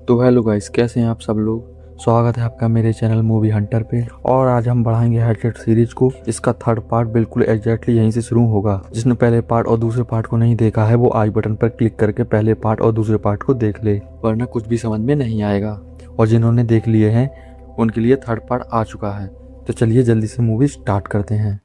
तो hello guys, कैसे हैं आप सब लोग। स्वागत है आपका मेरे चैनल मूवी हंटर पे। और आज हम बढ़ाएंगे हेडसेट सीरीज को। इसका थर्ड पार्ट बिल्कुल एग्जैक्टली यहीं से शुरू होगा। जिसने पहले पार्ट और दूसरे पार्ट को नहीं देखा है वो आई बटन पर क्लिक करके पहले पार्ट और दूसरे पार्ट को देख ले, वरना कुछ भी समझ में नहीं आएगा। और जिन्होंने देख लिए हैं उनके लिए थर्ड पार्ट आ चुका है। तो चलिए जल्दी से मूवी स्टार्ट करते हैं।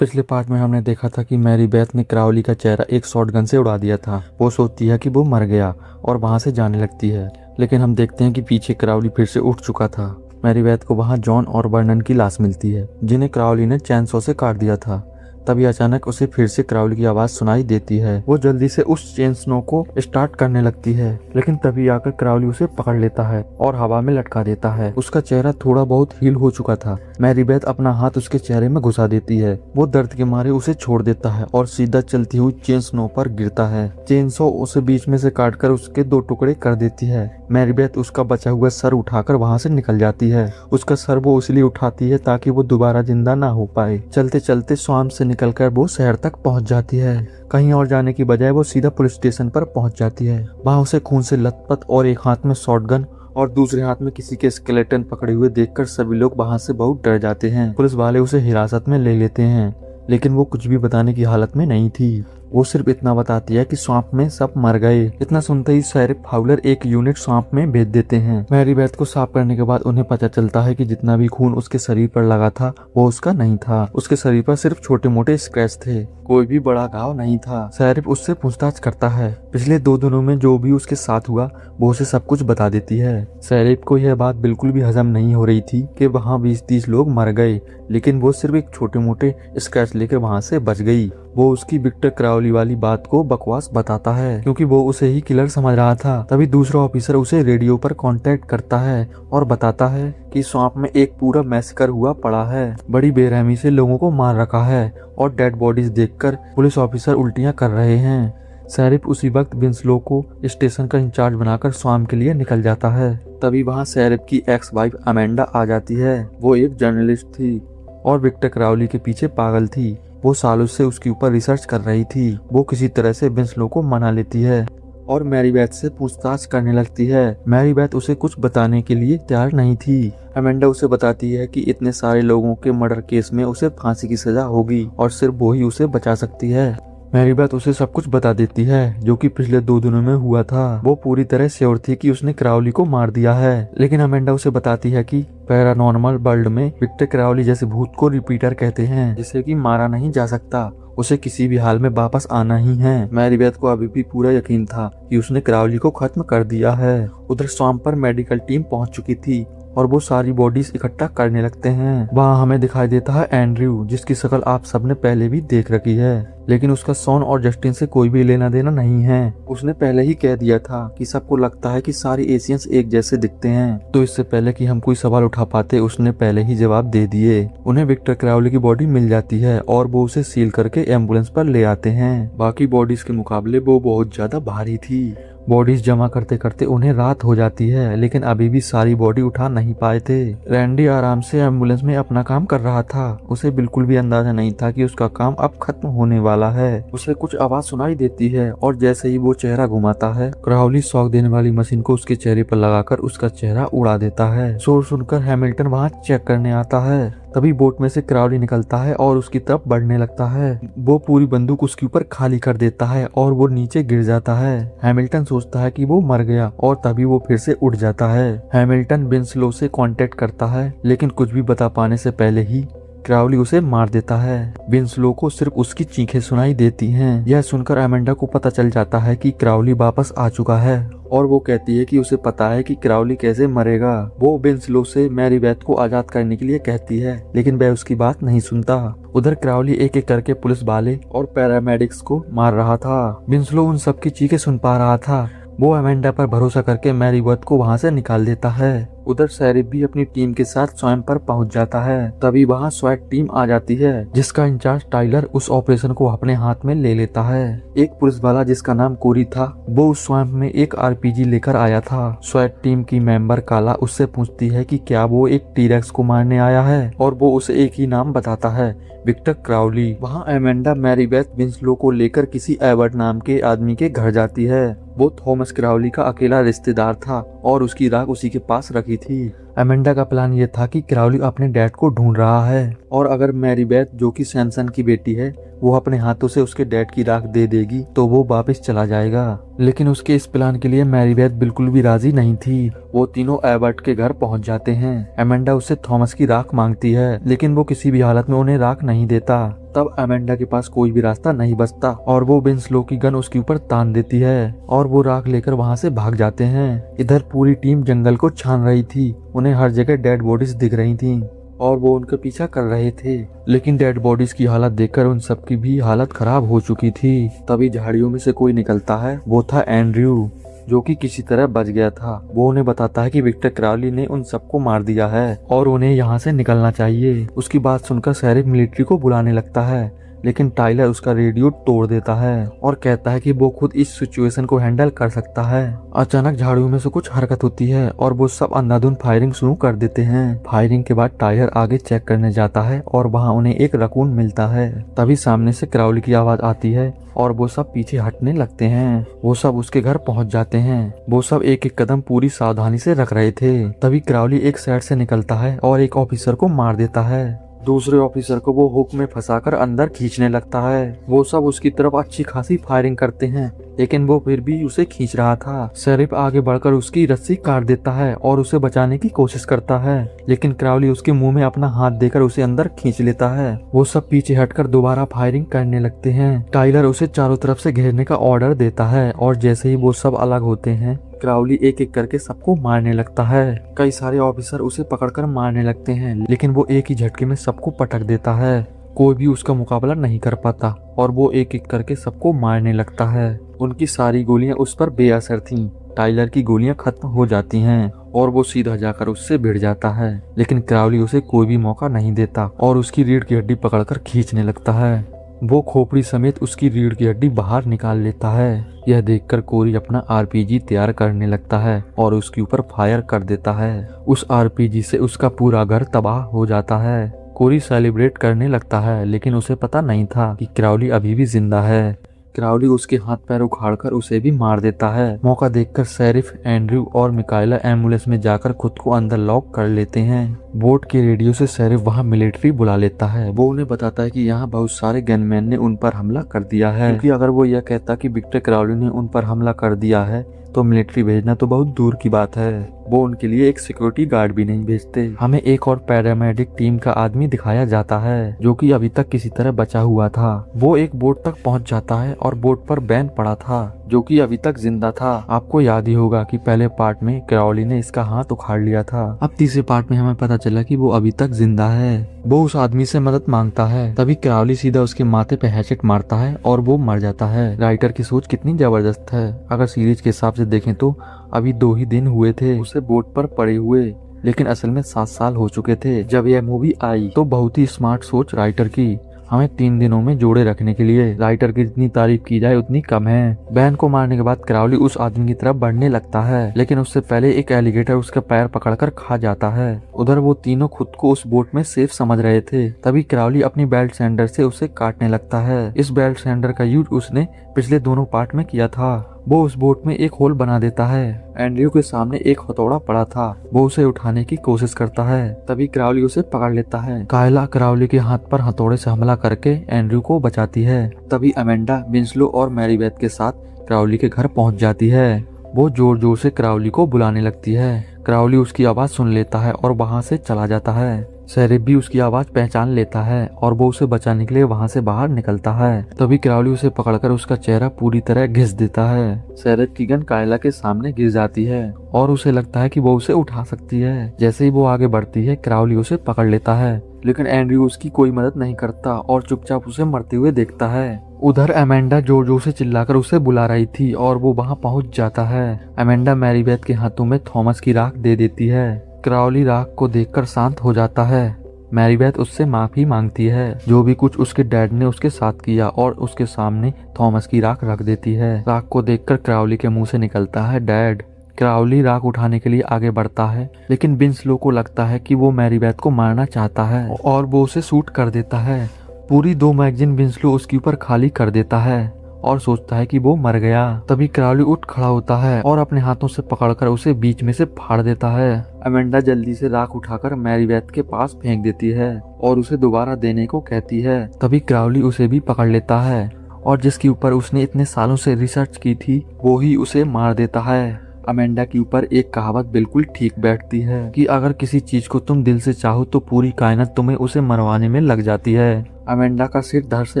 पिछले पार्ट में हमने देखा था कि मैरी बेथ ने क्राउली का चेहरा एक शॉटगन से उड़ा दिया था। वो सोचती है कि वो मर गया और वहां से जाने लगती है, लेकिन हम देखते हैं कि पीछे क्राउली फिर से उठ चुका था। मैरी बेथ को वहां जॉन और बर्नन की लाश मिलती है, जिन्हें क्राउली ने चैनसॉ से काट दिया था। तभी अचानक उसे फिर से क्राउली की आवाज सुनाई देती है। वो जल्दी से उस चेनस्नो को स्टार्ट करने लगती है, लेकिन तभी आकर क्राउली उसे पकड़ लेता है और हवा में लटका देता है। उसका चेहरा थोड़ा बहुत हील हो चुका था। मैरी बेथ अपना हाथ उसके चेहरे में घुसा देती है। वो दर्द के मारे उसे छोड़ देता है और सीधा चलती हुई चेनस्नो पर गिरता है। चेनसॉ उसे बीच में से काटकर उसके 2 टुकड़े कर देती है। मैरी बेथ उसका बचा हुआ सर उठाकर वहां से निकल जाती है। उसका सर वो इसलिए उठाती है ताकि वो दोबारा जिंदा ना हो पाए। चलते चलते स्वाम से निकलकर वो शहर तक पहुंच जाती है। कहीं और जाने की बजाय वो सीधा पुलिस स्टेशन पर पहुंच जाती है। वहां उसे खून से लथपथ और एक हाथ में शॉटगन और दूसरे हाथ में किसी के स्केलेटन पकड़े हुए देखकर सभी लोग वहां से बहुत डर जाते हैं। पुलिस वाले उसे हिरासत में ले लेते हैं, लेकिन वो कुछ भी बताने की हालत में नहीं थी। वो सिर्फ इतना बताती है कि स्वाम्प में सब मर गए। इतना सुनते ही शेरिफ फाउलर एक यूनिट स्वाम्प में भेज देते हैं। मैरी बेथ को साफ करने के बाद उन्हें पता चलता है कि जितना भी खून उसके शरीर पर लगा था वो उसका नहीं था। उसके शरीर पर सिर्फ छोटे मोटे स्क्रैच थे, कोई भी बड़ा घाव नहीं था। शेरिफ उससे पूछताछ करता है। पिछले 2 दिनों में जो भी उसके साथ हुआ वो उसे सब कुछ बता देती है। शेरिफ को यह बात बिल्कुल भी हजम नहीं हो रही थी कि वहाँ 20-30 लोग मर गए, लेकिन वो सिर्फ एक छोटे मोटे स्क्रैच लेकर वहाँ से बच गई। वो उसकी विक्टर क्राउली वाली बात को बकवास बताता है, क्योंकि वो उसे ही किलर समझ रहा था। तभी दूसरा ऑफिसर उसे रेडियो पर कांटेक्ट करता है और बताता है कि स्वाम्प में एक पूरा मैसेकर हुआ पड़ा है। बड़ी बेरहमी से लोगों को मार रखा है और डेड बॉडीज देखकर पुलिस ऑफिसर उल्टियां कर रहे हैं। शेरिफ उसी वक्त विंसलो को स्टेशन का इंचार्ज बनाकर स्वाम्प के लिए निकल जाता है। तभी वहाँ शेरिफ की एक्स वाइफ अमेंडा आ जाती है। वो एक जर्नलिस्ट थी और विक्टर क्राउली के पीछे पागल थी। वो सालों से उसके ऊपर रिसर्च कर रही थी। वो किसी तरह से विंसलो को मना लेती है और मैरी बेथ से पूछताछ करने लगती है। मैरी बेथ उसे कुछ बताने के लिए तैयार नहीं थी। अमेंडा उसे बताती है कि इतने सारे लोगों के मर्डर केस में उसे फांसी की सजा होगी और सिर्फ वो ही उसे बचा सकती है। मैरी बेथ उसे सब कुछ बता देती है जो कि पिछले 2 दिनों में हुआ था। वो पूरी तरह श्योर थी कि उसने क्राउली को मार दिया है, लेकिन अमेंडा उसे बताती है कि पैरानॉर्मल वर्ल्ड में विक्टर क्राउली जैसे भूत को रिपीटर कहते हैं, जिसे कि मारा नहीं जा सकता। उसे किसी भी हाल में वापस आना ही है। मैरी बेथ को अभी भी पूरा यकीन था कि उसने क्राउली को खत्म कर दिया है। उधर स्वाम्प पर मेडिकल टीम पहुंच चुकी थी और वो सारी बॉडीज इकट्ठा करने लगते हैं। वहाँ हमें दिखाई देता है एंड्रयू, जिसकी शक्ल आप सबने पहले भी देख रखी है, लेकिन उसका शॉन और जस्टिन से कोई भी लेना देना नहीं है। उसने पहले ही कह दिया था कि सबको लगता है कि सारे एशियंस एक जैसे दिखते हैं, तो इससे पहले कि हम कोई सवाल उठा पाते उसने पहले ही जवाब दे दिए। उन्हें विक्टर क्राउली की बॉडी मिल जाती है और वो उसे सील करके एम्बुलेंस पर ले आते हैं। बाकी बॉडीज के मुकाबले वो बहुत ज्यादा भारी थी। बॉडीज जमा करते करते उन्हें रात हो जाती है, लेकिन अभी भी सारी बॉडी उठा नहीं पाए थे। रैंडी आराम से एम्बुलेंस में अपना काम कर रहा था। उसे बिल्कुल भी अंदाजा नहीं था कि उसका काम अब खत्म होने वाला है। उसे कुछ आवाज सुनाई देती है और जैसे ही वो चेहरा घुमाता है, क्राउली शॉक देने वाली मशीन को उसके चेहरे पर लगाकर उसका चेहरा उड़ा देता है। शोर सुनकर हैमिल्टन वहाँ चेक करने आता है। तभी बोट में से क्राउली निकलता है और उसकी तरफ बढ़ने लगता है। वो पूरी बंदूक उसके ऊपर खाली कर देता है और वो नीचे गिर जाता है। हैमिल्टन सोचता है कि वो मर गया और तभी वो फिर से उठ जाता है। हैमिल्टन विंसलो से कांटेक्ट करता है, लेकिन कुछ भी बता पाने से पहले ही क्राउली उसे मार देता है। विंसलो को सिर्फ उसकी चीखें सुनाई देती हैं। यह सुनकर अमेंडा को पता चल जाता है कि क्राउली वापस आ चुका है और वो कहती है कि उसे पता है कि क्राउली कैसे मरेगा। वो विंसलो से मैरी बेथ को आजाद करने के लिए कहती है, लेकिन वह उसकी बात नहीं सुनता। उधर क्राउली एक एक करके पुलिस वाले और पैरामेडिक्स को मार रहा था। विंसलो उन सबकी चीखें सुन पा रहा था। वो अमेंडा पर भरोसा करके मैरी बेथ को वहाँ से निकाल देता है। उधर शेरिफ भी अपनी टीम के साथ स्वयं पर पहुंच जाता है। तभी वहां स्वैट टीम आ जाती है, जिसका इंचार्ज टाइलर उस ऑपरेशन को अपने हाथ में ले लेता है। एक पुलिस वाला जिसका नाम कोरी था, वो उस स्वैम्प में एक आरपीजी लेकर आया था। स्वैट टीम की मेंबर काला उससे पूछती है कि क्या वो एक टीरेक्स को मारने आया है, और वो उसे एक ही नाम बताता है, विक्टर क्राउली। वहाँ एमेंडा मैरीबेथ विंसलो को लेकर किसी एबर्ट नाम के आदमी के घर जाती है। वो थॉमस क्राउली का अकेला रिश्तेदार था और उसकी राख उसी के पास रखी थी। एमेंडा का प्लान ये था कि क्राउली अपने डैड को ढूंढ रहा है, और अगर मैरीबेथ, जो कि सैमसन की बेटी है, वो अपने हाथों से उसके डैड की राख दे देगी तो वो वापस चला जाएगा। लेकिन उसके इस प्लान के लिए मैरीबेथ बिल्कुल भी राजी नहीं थी। वो तीनों एबर्ट के घर पहुंच जाते हैं। एमेंडा उससे थॉमस की राख मांगती है, लेकिन वो किसी भी हालत में उन्हें राख नहीं देता। तब एमेंडा के पास कोई भी रास्ता नहीं बचता और वो विंसलो की गन उसके ऊपर तान देती है और वो राख लेकर वहाँ से भाग जाते हैं। इधर पूरी टीम जंगल को छान रही थी। उन्हें हर जगह डेड बॉडीज दिख रही थी और वो उनका पीछा कर रहे थे, लेकिन डेड बॉडीज की हालत देखकर उन सबकी भी हालत खराब हो चुकी थी। तभी झाड़ियों में से कोई निकलता है। वो था एंड्रयू, जो कि किसी तरह बच गया था। वो उन्हें बताता है कि विक्टर क्राउली ने उन सबको मार दिया है और उन्हें यहाँ से निकलना चाहिए। उसकी बात सुनकर शेरिफ मिलिट्री को बुलाने लगता है, लेकिन टाइलर उसका रेडियो तोड़ देता है और कहता है कि वो खुद इस सिचुएशन को हैंडल कर सकता है। अचानक झाड़ियों में से कुछ हरकत होती है और वो सब अंधाधुंध फायरिंग शुरू कर देते हैं। फायरिंग के बाद टाइलर आगे चेक करने जाता है और वहाँ उन्हें एक रकून मिलता है। तभी सामने से क्राउली की आवाज आती है और वो सब पीछे हटने लगते हैं। वो सब उसके घर पहुंच जाते हैं। वो सब एक एक कदम पूरी सावधानी से रख रहे थे। तभी क्राउली एक साइड से निकलता है और एक ऑफिसर को मार देता है। दूसरे ऑफिसर को वो हुक में फंसाकर अंदर खींचने लगता है। वो सब उसकी तरफ अच्छी खासी फायरिंग करते हैं, लेकिन वो फिर भी उसे खींच रहा था। शेरिफ आगे बढ़कर उसकी रस्सी काट देता है और उसे बचाने की कोशिश करता है, लेकिन क्राउली उसके मुंह में अपना हाथ देकर उसे अंदर खींच लेता है। वो सब पीछे हटकर दोबारा फायरिंग करने लगते हैं। टाइलर उसे चारों तरफ से घेरने का ऑर्डर देता है और जैसे ही वो सब अलग होते हैं, क्राउली एक एक करके सबको मारने लगता है। कई सारे ऑफिसर उसे पकड़कर मारने लगते हैं, लेकिन वो एक ही झटके में सबको पटक देता है। कोई भी उसका मुकाबला नहीं कर पाता और वो एक एक करके सबको मारने लगता है। उनकी सारी गोलियां उस पर बेअसर थीं। टाइलर की गोलियां खत्म हो जाती हैं और वो सीधा जाकर उससे भिड़ जाता है, लेकिन क्राउली उसे कोई भी मौका नहीं देता और उसकी रीढ़ की हड्डी पकड़कर खींचने लगता है। वो खोपड़ी समेत उसकी रीढ़ की हड्डी बाहर निकाल लेता है। यह देखकर कोरी अपना आरपीजी तैयार करने लगता है और उसके ऊपर फायर कर देता है। उस आरपीजी से उसका पूरा घर तबाह हो जाता है। कोरी सेलिब्रेट करने लगता है, लेकिन उसे पता नहीं था कि क्राउली अभी भी जिंदा है। क्राउली उसके हाथ पैर उखाड़कर उसे भी मार देता है। मौका देखकर शेरिफ, एंड्रयू और मिकाइला एम्बुलेंस में जाकर खुद को अंदर लॉक कर लेते हैं। बोट के रेडियो से शेरिफ वहां मिलिट्री बुला लेता है। वो उन्हें बताता है कि यहाँ बहुत सारे गनमैन ने उन पर हमला कर दिया है, क्योंकि अगर वो यह कहता कि विक्टर क्राउली ने उन पर हमला कर दिया है तो मिलिट्री भेजना तो बहुत दूर की बात है। वो उनके लिए एक सिक्योरिटी गार्ड भी नहीं भेजते। हमें एक और पैरामेडिक टीम का आदमी दिखाया जाता है, जो कि अभी तक किसी तरह बचा हुआ था। वो एक बोट तक पहुंच जाता है और बोट पर बैन पड़ा था, जो कि अभी तक जिंदा था। आपको याद ही होगा कि पहले पार्ट में क्राउली ने इसका हाथ उखाड़ लिया था। अब तीसरे पार्ट में हमें पता चला कि वो अभी तक जिंदा है। वो उस आदमी से मदद मांगता है। तभी क्राउली सीधा उसके माथे पे हैचेट मारता है और वो मर जाता है। राइटर की सोच कितनी जबरदस्त है। अगर सीरीज के हिसाब से देखें तो अभी 2 ही दिन हुए थे उसे बोट पर पड़े हुए, लेकिन असल में 7 साल हो चुके थे जब यह मूवी आई। तो बहुत ही स्मार्ट सोच राइटर की, हमें 3 दिनों में जोड़े रखने के लिए। राइटर की जितनी तारीफ की जाए उतनी कम है। बैन को मारने के बाद क्राउली उस आदमी की तरफ बढ़ने लगता है, लेकिन उससे पहले एक एलिगेटर उसका पैर पकड़कर खा जाता है। उधर वो तीनों खुद को उस बोट में सेफ समझ रहे थे। तभी क्राउली अपनी बेल्ट सैंडर से उसे काटने लगता है। इस बेल्ट सैंडर का यूज उसने पिछले दोनों पार्ट में किया था। वो उस बोट में एक होल बना देता है। एंड्रयू के सामने एक हथौड़ा पड़ा था। वो उसे उठाने की कोशिश करता है। तभी क्राउली उसे पकड़ लेता है। कायला क्राउली के हाथ पर हथौड़े से हमला करके एंड्रयू को बचाती है। तभी अमेंडा, विंसलो और मैरीबेथ के साथ क्राउली के घर पहुंच जाती है। वो जोर जोर से क्राउली को बुलाने लगती है। क्राउली उसकी आवाज सुन लेता है और वहाँ से चला जाता है। शेरिफ भी उसकी आवाज पहचान लेता है और वो उसे बचाने के लिए वहाँ से बाहर निकलता है। तभी क्राउली उसे पकड़कर उसका चेहरा पूरी तरह घिस देता है। शेरिफ की गन कायला के सामने गिर जाती है और उसे लगता है कि वो उसे उठा सकती है। जैसे ही वो आगे बढ़ती है, क्राउली उसे पकड़ लेता है, लेकिन एंड्रयू उसकी कोई मदद नहीं करता और चुपचाप उसे मरते हुए देखता है। उधर अमेंडा जोर जोर से चिल्लाकर उसे बुला रही थी और वो वहाँ पहुँच जाता है। अमेंडा मैरीबेथ के हाथों में थॉमस की राख दे देती है। क्राउली राग को देखकर शांत हो जाता है। मैरीबेथ उससे माफी मांगती है, जो भी कुछ उसके डैड ने उसके साथ किया, और उसके सामने थॉमस की राख रख देती है। राख को देखकर क्राउली के मुंह से निकलता है डैड। क्राउली राख उठाने के लिए आगे बढ़ता है, लेकिन विंस्लो को लगता है कि वो मैरीबेथ को मारना चाहता है और वो उसे शूट कर देता है। पूरी 2 मैगजीन विंस्लो उसके ऊपर खाली कर देता है और सोचता है कि वो मर गया। तभी क्राउली उठ खड़ा होता है और अपने हाथों से पकड़कर उसे बीच में से फाड़ देता है। अमेंडा जल्दी से राख उठाकर मैरीबेथ के पास फेंक देती है और उसे दोबारा देने को कहती है। तभी क्राउली उसे भी पकड़ लेता है और जिसके ऊपर उसने इतने सालों से रिसर्च की थी वो ही उसे मार देता है। अमेंडा के ऊपर एक कहावत बिल्कुल ठीक बैठती है कि अगर किसी चीज को तुम दिल से चाहो तो पूरी कायनात तुम्हें उसे मरवाने में लग जाती है। अमेंडा का सिर धड़ से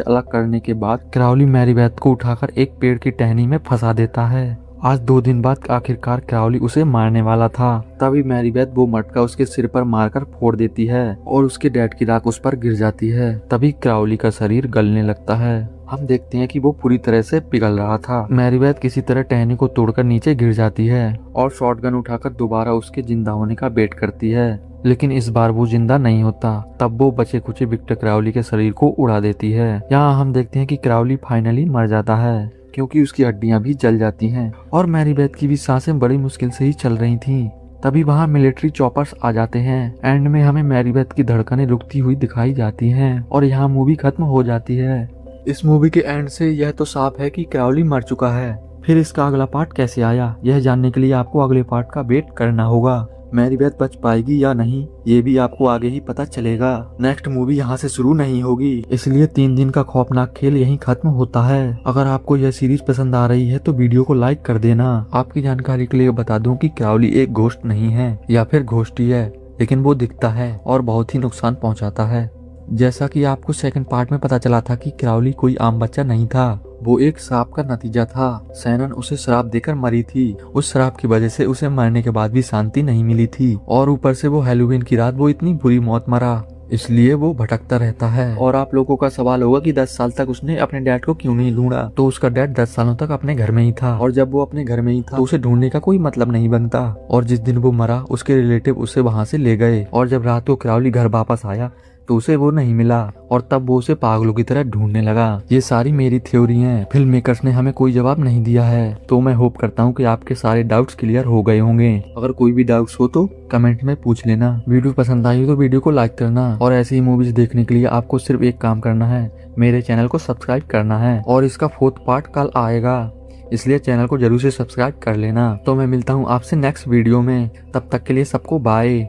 अलग करने के बाद क्राउली मैरीबेथ को उठाकर एक पेड़ की टहनी में फंसा देता है। आज 2 दिन बाद आखिरकार क्राउली उसे मारने वाला था। तभी मैरीबेथ वो मटका उसके सिर पर मारकर फोड़ देती है और उसके डैड की राख उस पर गिर जाती है। तभी क्राउली का शरीर गलने लगता है। हम देखते हैं कि वो पूरी तरह से पिघल रहा था। मैरीबेथ किसी तरह टहनी को तोड़कर नीचे गिर जाती है और शॉटगन उठाकर दोबारा उसके जिंदा होने का वेट करती है, लेकिन इस बार वो जिंदा नहीं होता। तब वो बचे कुचे विक्टर क्राउली के शरीर को उड़ा देती है। यहाँ हम देखते हैं कि क्राउली फाइनली मर जाता है, क्योंकि उसकी हड्डियां भी जल जाती हैं और मैरीबेथ की भी सांसें बड़ी मुश्किल से ही चल रही थीं। तभी वहाँ मिलिट्री चॉपर्स आ जाते हैं। एंड में हमें मैरीबेथ की धड़कनें रुकती हुई दिखाई जाती हैं और यहाँ मूवी खत्म हो जाती है। इस मूवी के एंड से यह तो साफ है कि क्राउली मर चुका है। फिर इसका अगला पार्ट कैसे आया, यह जानने के लिए आपको अगले पार्ट का वेट करना होगा। मैरीबेथ बच पाएगी या नहीं, ये भी आपको आगे ही पता चलेगा। नेक्स्ट मूवी यहाँ से शुरू नहीं होगी, इसलिए 3 दिन का खौफनाक खेल यहीं खत्म होता है। अगर आपको यह सीरीज पसंद आ रही है तो वीडियो को लाइक कर देना। आपकी जानकारी के लिए बता दूं कि क्राउली एक घोस्ट नहीं है या फिर घोस्टी है, लेकिन वो दिखता है और बहुत ही नुकसान पहुँचाता है। जैसा कि आपको सेकंड पार्ट में पता चला था कि क्राउली कोई आम बच्चा नहीं था, वो एक श्राप का नतीजा था। शैनन उसे श्राप देकर मरी थी। उस श्राप की वजह से उसे मरने के बाद भी शांति नहीं मिली थी और ऊपर से वो हैलोवीन की रात वो इतनी बुरी मौत मरा, इसलिए वो भटकता रहता है। और आप लोगों का सवाल होगा कि 10 साल तक उसने अपने डैड को क्यों नहीं ढूंढा, तो उसका डैड 10 सालों तक अपने घर में ही था और जब वो अपने घर में ही था तो उसे ढूंढने का कोई मतलब नहीं बनता। और जिस दिन वो मरा उसके रिलेटिव उसे वहाँ से ले गए और जब रात को क्राउली घर वापस आया तो उसे वो नहीं मिला और तब वो उसे पागलों की तरह ढूंढने लगा। ये सारी मेरी थ्योरी हैं, फिल्म मेकर्स ने हमें कोई जवाब नहीं दिया है। तो मैं होप करता हूँ कि आपके सारे डाउट्स क्लियर हो गए होंगे। अगर कोई भी डाउट्स हो तो कमेंट में पूछ लेना। वीडियो पसंद आई तो वीडियो को लाइक करना और ऐसी ही मूवीज देखने के लिए आपको सिर्फ एक काम करना है, मेरे चैनल को सब्सक्राइब करना है। और इसका 4th पार्ट कल आएगा, इसलिए चैनल को जरूर से सब्सक्राइब कर लेना। तो मैं मिलता हूँ आपसे नेक्स्ट वीडियो में, तब तक के लिए सबको बाय।